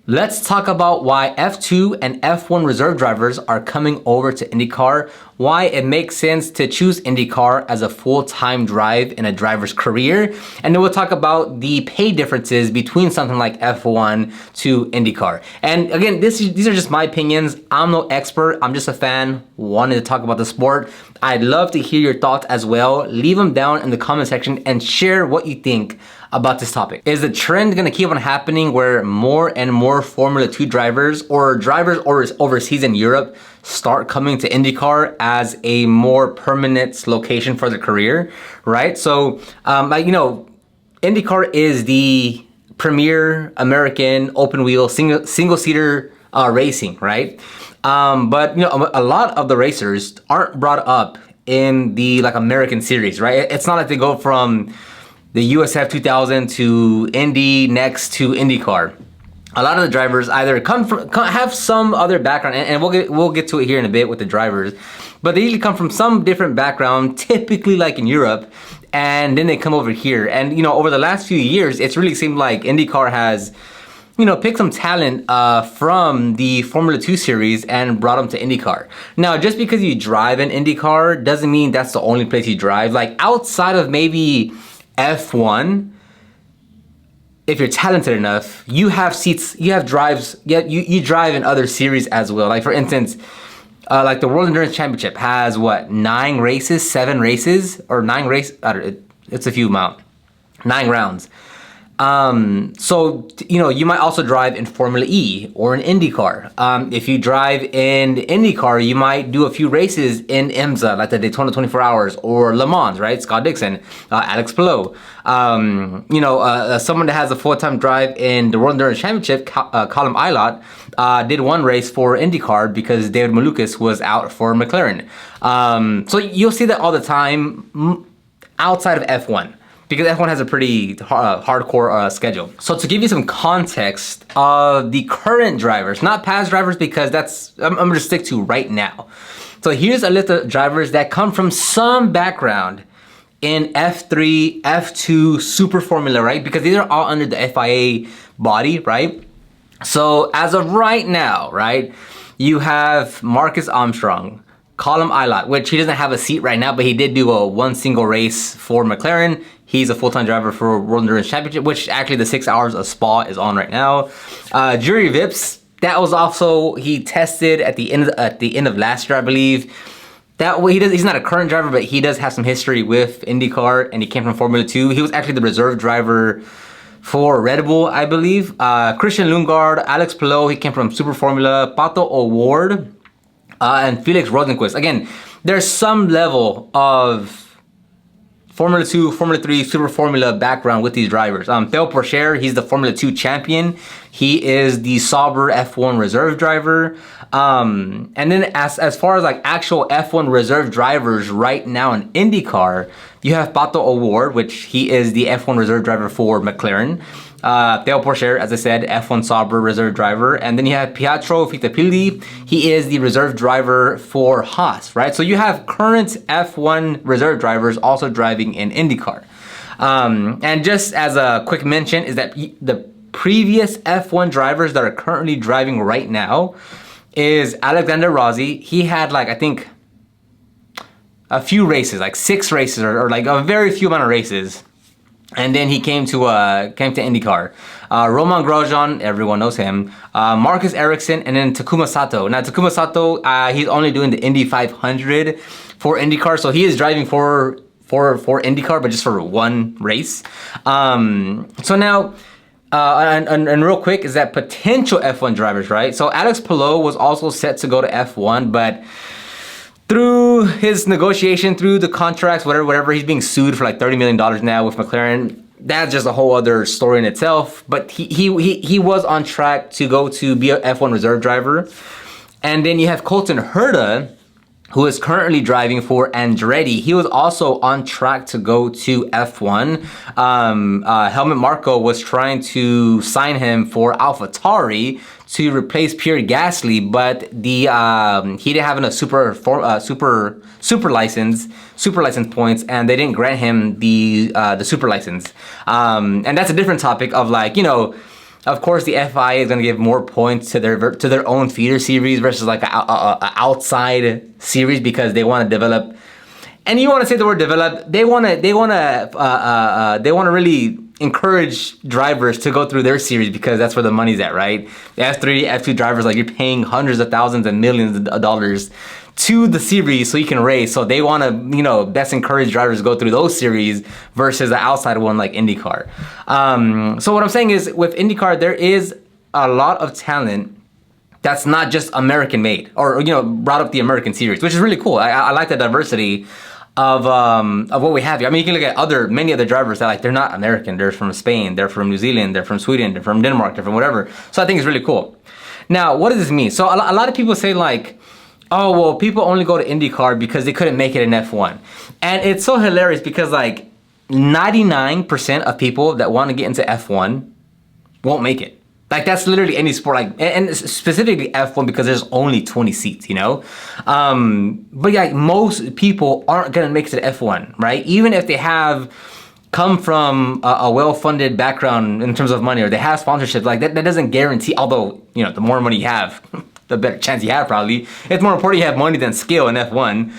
Let's talk about why F2 and F1 reserve drivers are coming over to IndyCar, why it makes sense to choose IndyCar as a full-time drive in a driver's career, and then we'll talk about the pay differences between something like F1 to IndyCar. And again, these are just my opinions. I'm no expert. I'm just a fan wanting to talk about the sport. I'd love to hear your thoughts as well. Leave them down in the comment section and share what you think about this topic. Is the trend gonna keep on happening where more and more Formula 2 drivers or drivers overseas in Europe start coming to IndyCar as a more permanent location for their career, right? So, IndyCar is the premier American open wheel single seater racing, right? But a lot of the racers aren't brought up in the American series, right? It's not like they go from the USF 2000 to Indy, next to IndyCar. A lot of the drivers either have some other background, and we'll get to it here in a bit with the drivers, but they usually come from some different background, typically like in Europe, and then they come over here. And over the last few years, it's really seemed like IndyCar has picked some talent from the Formula 2 series and brought them to IndyCar. Now, just because you drive in IndyCar doesn't mean that's the only place you drive. Like outside of maybe F1, if you're talented enough, you have seats, you have drives, you drive in other series as well. Like for instance, like the World Endurance Championship has what, 7 races, or 9 races, it's a few amount, 9 rounds. So, you might also drive in Formula E or in IndyCar. If you drive in IndyCar, you might do a few races in IMSA, like the Daytona 24 Hours or Le Mans, right? Scott Dixon, Alex Palou. Someone that has a full-time drive in the World Endurance Championship, Colin Eilert, did one race for IndyCar because David Malukas was out for McLaren. So you'll see that all the time outside of F1. Because F1 has a pretty hardcore schedule. So to give you some context of the current drivers, not past drivers, because I'm gonna stick to right now. So here's a list of drivers that come from some background in F3, F2, Super Formula, right? Because these are all under the FIA body, right? So as of right now, right, you have Marcus Armstrong, Colin Eilert, which he doesn't have a seat right now, but he did do one single race for McLaren. He's a full-time driver for World Endurance Championship, which actually the 6 hours of Spa is on right now. Jury Vips, that was also, he tested at the end of last year, I believe. That way, he's not a current driver, but he does have some history with IndyCar, and he came from Formula 2. He was actually the reserve driver for Red Bull, I believe. Christian Lundgaard, Alex Palou, he came from Super Formula, Pato O'Ward, and Felix Rosenqvist. Again, there's some level of Formula 2, Formula 3, Super Formula background with these drivers. Theo Pourchaire, he's the Formula 2 champion. He is the Sauber F1 reserve driver. And then as far as actual F1 reserve drivers right now in IndyCar, you have Pato O'Ward, which he is the F1 reserve driver for McLaren. Theo Pourchaire, as I said, F1 Sauber reserve driver. And then you have Pietro Fittipaldi. He is the reserve driver for Haas, right? So you have current F1 reserve drivers also driving in IndyCar. And just as a quick mention is that the previous F1 drivers that are currently driving right now is Alexander Rossi. He had I think a few races, 6 races or a very few amount of races. And then he came to IndyCar. Roman Grosjean, everyone knows him. Marcus Ericsson, and then Takuma Sato. Now Takuma Sato, he's only doing the Indy 500 for IndyCar, so he is driving for IndyCar, but just for one race. So now, and real quick is that potential F1 drivers, right? So Alex Palou was also set to go to F1, but through his negotiation, through the contracts, whatever, he's being sued for $30 million now with McLaren. That's just a whole other story in itself. But he was on track to go to be an F1 reserve driver. And then you have Colton Herta, who is currently driving for Andretti. He was also on track to go to F1. Helmut Marko was trying to sign him for AlphaTauri to replace Pierre Gasly, but he didn't have enough super license points, and they didn't grant him the super license. And that's a different topic of Of course, the FIA is going to give more points to their own feeder series versus like a outside series because they want to develop. And you want to say the word develop? They want to really encourage drivers to go through their series because that's where the money's at, right? The F3, F2 drivers, like you're paying hundreds of thousands and millions of dollars to the series so you can race. So they want to, best encourage drivers to go through those series versus the outside one like IndyCar. So what I'm saying is with IndyCar, there is a lot of talent that's not just American made or, brought up the American series, which is really cool. I like the diversity of what we have here. I mean, you can look at many other drivers that like they're not American. They're from Spain, they're from New Zealand, they're from Sweden, they're from Denmark, they're from whatever. So I think it's really cool. Now, what does this mean? So a lot of people say like, oh, well, people only go to IndyCar because they couldn't make it in F1. And it's so hilarious because like 99% of people that want to get into F1 won't make it. Like that's literally any sport, like, and specifically F1 because there's only 20 seats, But yeah, most people aren't gonna make it to F1, right? Even if they have come from a well-funded background in terms of money or they have sponsorships, like that doesn't guarantee. Although the more money you have, the better chance you have. Probably it's more important you have money than skill in F1.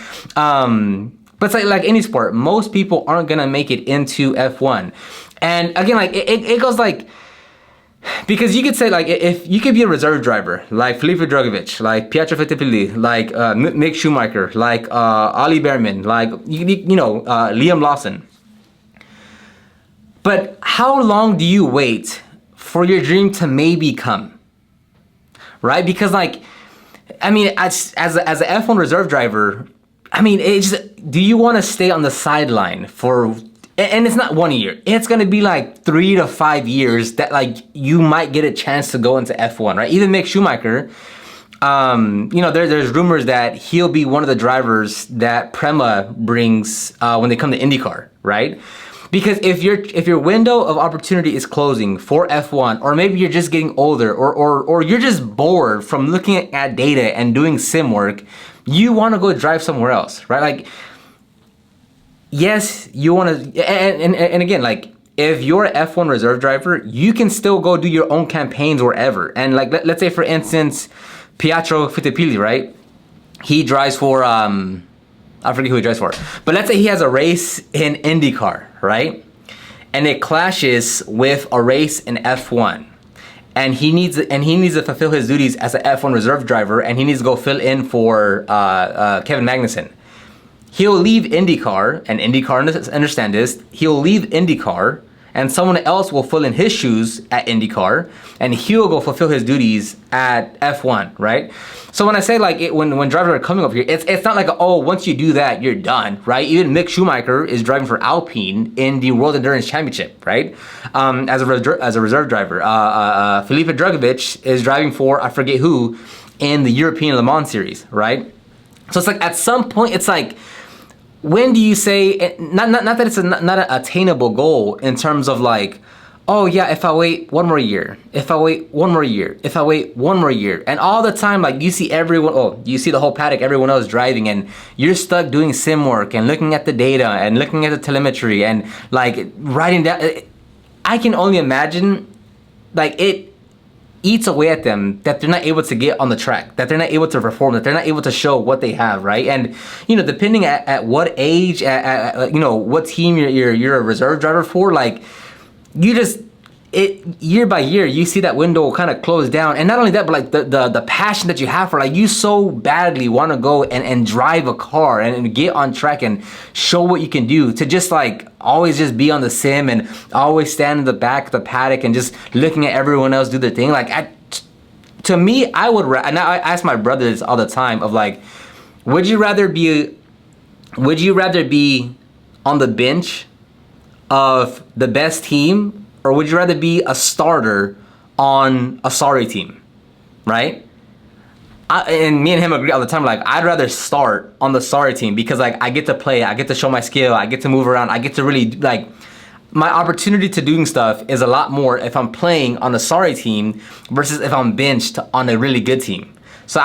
But it's like any sport, most people aren't gonna make it into F1. And again, like it goes like. Because you could say like if you could be a reserve driver like Felipe Drugovich, like Pietro Fittipaldi, like Mick Schumacher, like Ollie Behrman, like Liam Lawson. But how long do you wait for your dream to maybe come? Right? Because like, I mean, as an F1 reserve driver, I mean, do you want to stay on the sideline for? And it's not 1 year. It's gonna be like 3 to 5 years that like you might get a chance to go into F1, right? Even Mick Schumacher, there's rumors that he'll be one of the drivers that Prema brings when they come to IndyCar, right? Because if your window of opportunity is closing for F1, or maybe you're just getting older, or you're just bored from looking at data and doing sim work, you want to go drive somewhere else, right? Like. Yes, you want to, and again, like if you're an F1 reserve driver, you can still go do your own campaigns wherever. And like, let's say for instance, Pietro Fittipaldi, right? He drives for, I forget who he drives for, but let's say he has a race in IndyCar, right? And it clashes with a race in F1. And he needs to fulfill his duties as an F1 reserve driver, and he needs to go fill in for Kevin Magnussen. He'll leave IndyCar, and IndyCar understand this, he'll leave IndyCar, and someone else will fill in his shoes at IndyCar, and he'll go fulfill his duties at F1, right? So when I say like, when drivers are coming up here, it's not like, oh, once you do that, you're done, right? Even Mick Schumacher is driving for Alpine in the World Endurance Championship, right? As a reserve driver. Felipe Drugovich is driving for, I forget who, in the European Le Mans Series, right? So it's like, at some point, it's like, when do you say, not that it's not an attainable goal in terms of like, oh yeah, if I wait one more year, if I wait one more year, if I wait one more year, and all the time, like you see the whole paddock, everyone else driving, and you're stuck doing sim work and looking at the data and looking at the telemetry and like writing down. I can only imagine, like it eats away at them that they're not able to get on the track, that they're not able to perform, that they're not able to show what they have, right? And depending at what age, at what team you're a reserve driver for, like year by year you see that window kind of close down. And not only that, but like the passion that you have for, like, you so badly want to go and drive a car and get on track and show what you can do, to just like always just be on the sim and always stand in the back of the paddock and just looking at everyone else do their thing. Like to me, I would, and I ask my brother this all the time, of like, would you rather be on the bench of the best team, or would you rather be a starter on a sorry team, right? And me and him agree all the time, like, I'd rather start on the sorry team because like I get to play, I get to show my skill, I get to move around, I get to really, like, my opportunity to doing stuff is a lot more if I'm playing on a sorry team versus if I'm benched on a really good team. So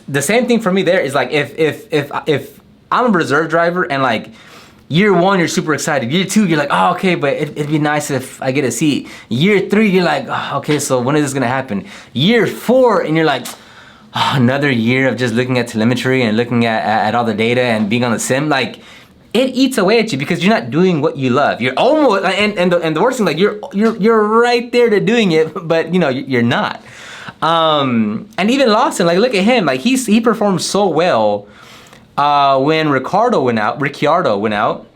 the same thing for me there is like, if I'm a reserve driver and like Year 1, you're super excited. Year 2, you're like, oh, okay, but it'd be nice if I get a seat. Year 3, you're like, oh, okay, so when is this gonna happen? Year 4, and you're like, oh, another year of just looking at telemetry and looking at all the data and being on the sim. Like, it eats away at you because you're not doing what you love. You're almost, and the worst thing, like, you're right there to doing it, but you're not. And even Lawson, like, look at him, like he performed so well when Ricciardo went out,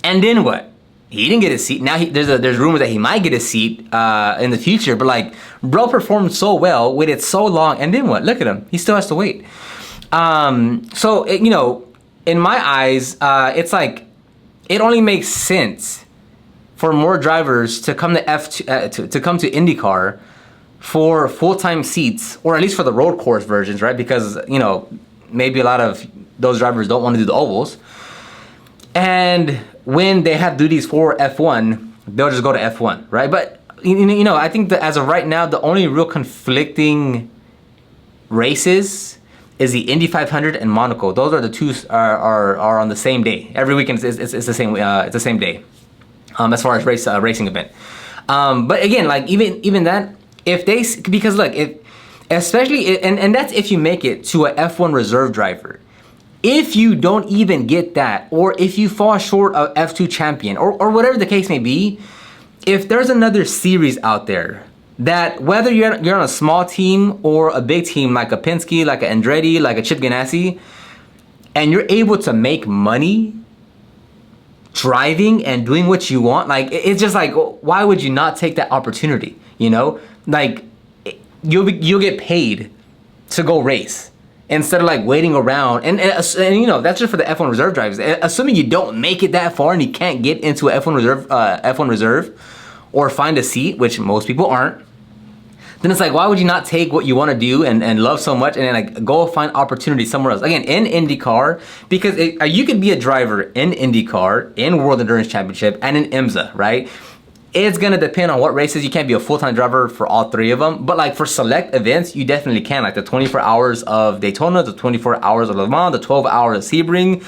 and then what? He didn't get a seat. Now there's rumors that he might get a seat in the future, but like, bro performed so well, waited so long, and then what? Look at him, he still has to wait. So in my eyes, it's like, it only makes sense for more drivers to come to to come to IndyCar for full-time seats, or at least for the road course versions, right? Because maybe a lot of those drivers don't want to do the ovals, and when they have duties for F1, they'll just go to F1, right? But I think that as of right now, the only real conflicting races is the Indy 500 and Monaco. Those are the two are on the same day. Every weekend it's the same day, as far as racing event. But again, like, even that, because look, especially, and that's if you make it to a F1 reserve driver. If you don't even get that, or if you fall short of F2 champion, or whatever the case may be, if there's another series out there that, whether you're on a small team or a big team, like a Penske, like a Andretti, like a Chip Ganassi, and you're able to make money driving and doing what you want, like, it's just like, why would you not take that opportunity? Like, you'll get paid to go race instead of like waiting around, and that's just for the F1 reserve drivers. Assuming you don't make it that far and you can't get into a F1 reserve or find a seat, which most people aren't, then it's like, why would you not take what you want to do and love so much, and then like go find opportunity somewhere else? Again, in IndyCar, because you could be a driver in IndyCar, in World Endurance Championship, and in IMSA, right? It's gonna depend on what races. You can't be a full-time driver for all three of them, but like for select events, you definitely can. Like the 24 hours of Daytona, the 24 hours of Le Mans, the 12 hours of Sebring.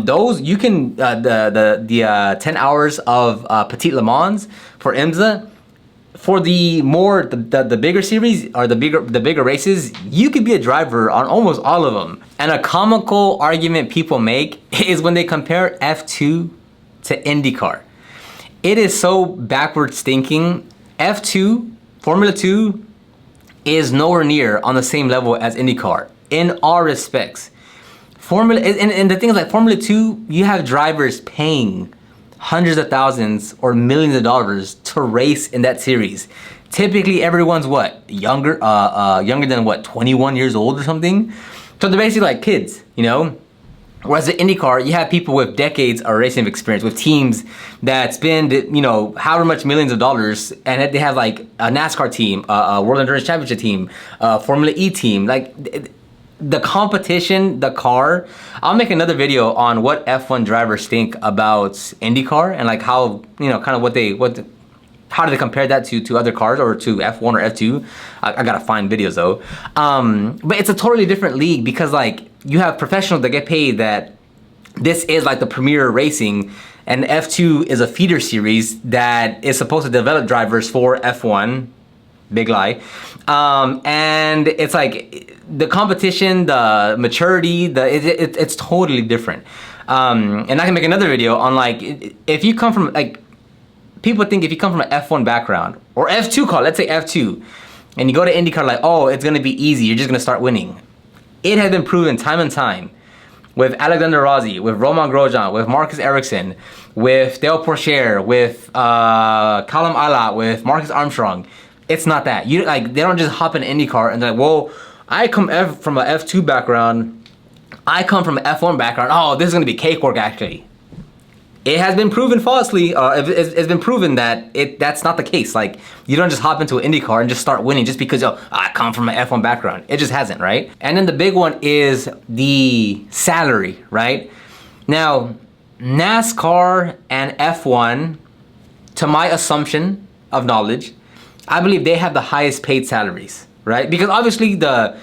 Those you can the 10 hours of Petit Le Mans for IMSA. For the bigger series, or the bigger races, you could be a driver on almost all of them. And a comical argument people make is when they compare F2 to IndyCar. It is so backwards thinking. F2, Formula 2, is nowhere near on the same level as IndyCar in all respects. And the thing is, like, Formula 2, you have drivers paying hundreds of thousands or millions of dollars to race in that series. Typically, everyone's younger than 21 years old or something. So they're basically like kids, Whereas at IndyCar, you have people with decades of racing experience, with teams that spend, however much millions of dollars, and they have like a NASCAR team, a World Endurance Championship team, a Formula E team. Like, the competition, the car. I'll make another video on what F1 drivers think about IndyCar, and like how, kind of how do they compare that to other cars, or to F1 or F2? I gotta find videos though. But it's a totally different league, because like, you have professionals that get paid that this is like the premier racing, and F2 is a feeder series that is supposed to develop drivers for F1. Big lie. And it's like the competition, the maturity, it's totally different. And I can make another video on like, if you come from like, people think if you come from an F1 background, or F2 car, let's say F2, and you go to IndyCar, like, oh, it's gonna be easy, you're just gonna start winning. It has been proven time and time with Alexander Rossi, with Romain Grosjean, with Marcus Ericsson, with Dale Pourchaire, with Callum Ilott, with Marcus Armstrong. It's not that. They don't just hop in IndyCar and they're like, well, I come from an F2 background, I come from an F1 background, oh, this is gonna be cakewalk actually. It has been proven falsely, it's been proven that that's not the case. Like, you don't just hop into an IndyCar and just start winning just because, I come from an F1 background. It just hasn't, right? And then the big one is the salary, right? Now, NASCAR and F1, to my assumption of knowledge, I believe they have the highest paid salaries, right? Because obviously Max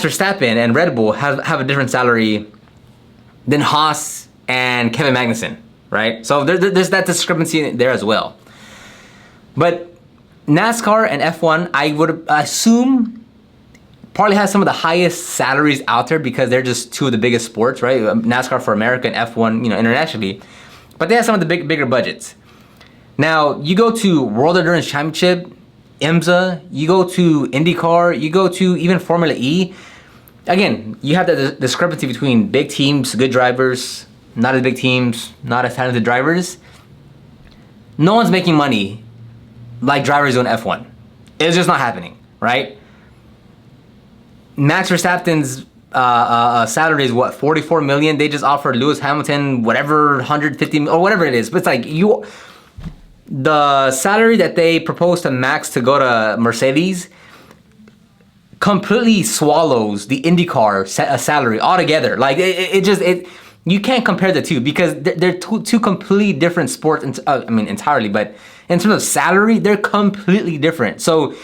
Verstappen and Red Bull have a different salary than Haas and Kevin Magnussen, right? So there's that discrepancy there as well. But NASCAR and F1, I would assume, probably has some of the highest salaries out there because they're just two of the biggest sports, right? NASCAR for America and F1, internationally. But they have some of the bigger budgets. Now, you go to World Endurance Championship, IMSA, you go to IndyCar, you go to even Formula E. Again, you have that discrepancy between big teams, good drivers, not as big teams, not as talented drivers. No one's making money like drivers do in F1. It's just not happening, right? Max Verstappen's salary is what, 44 million? They just offered Lewis Hamilton whatever, 150 or whatever it is. But it's like the salary that they proposed to Max to go to Mercedes completely swallows the IndyCar salary altogether. Like you can't compare the two because they're two completely different sports. Entirely, but in terms of salary, they're completely different. So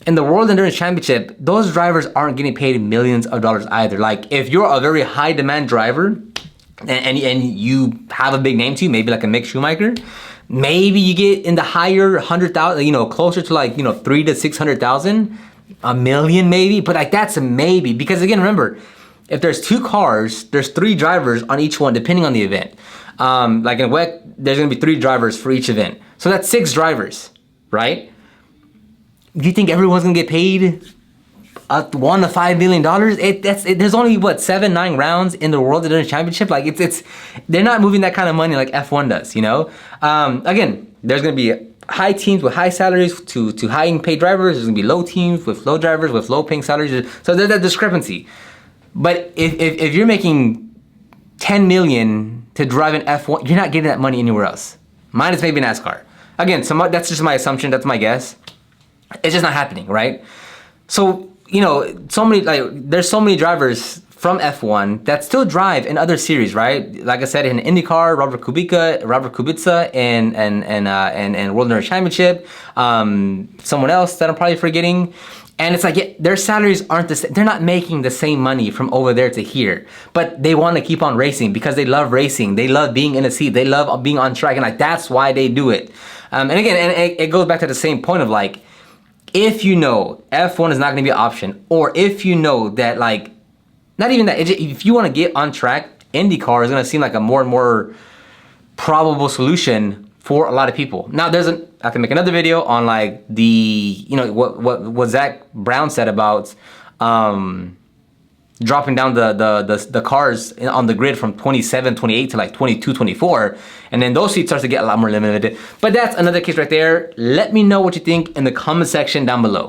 in the World Endurance Championship, those drivers aren't getting paid millions of dollars either. Like if you're a very high demand driver and you have a big name to you, maybe like a Mick Schumacher, maybe you get in the higher 100,000, closer to like, 300,000 to 600,000, a million maybe, but like that's a maybe. Because again, remember, if there's 2 cars, there's 3 drivers on each one, depending on the event. Like in WEC, there's gonna be 3 drivers for each event. So that's 6 drivers, right? Do you think everyone's gonna get paid $1 to $5 million? There's only what 7-9 rounds in the World Endurance Championship. Like it's they're not moving that kind of money like F1 does. Again, there's gonna be high teams with high salaries to high paid drivers. There's gonna be low teams with low drivers with low paying salaries. So there's that discrepancy. But if you're making 10 million to drive an F1, you're not getting that money anywhere else. Minus maybe NASCAR. Again, that's just my assumption. That's my guess. It's just not happening, right? So, there's so many drivers from F1 that still drive in other series, right? Like I said, in IndyCar, Robert Kubica, and World Endurance Championship. Someone else that I'm probably forgetting. And it's like their salaries aren't the same. They're not making the same money from over there to here. But they want to keep on racing because they love racing. They love being in a seat. They love being on track. And like that's why they do it. And again, it goes back to the same point of like, if F1 is not going to be an option, or if that like, not even that, if you want to get on track, IndyCar is going to seem like a more and more probable solution for a lot of people. Now I can make another video on like the, what Zach Brown said about dropping down the cars on the grid from 27, 28 to like 22, 24. And then those seats start to get a lot more limited. But that's another case right there. Let me know what you think in the comment section down below.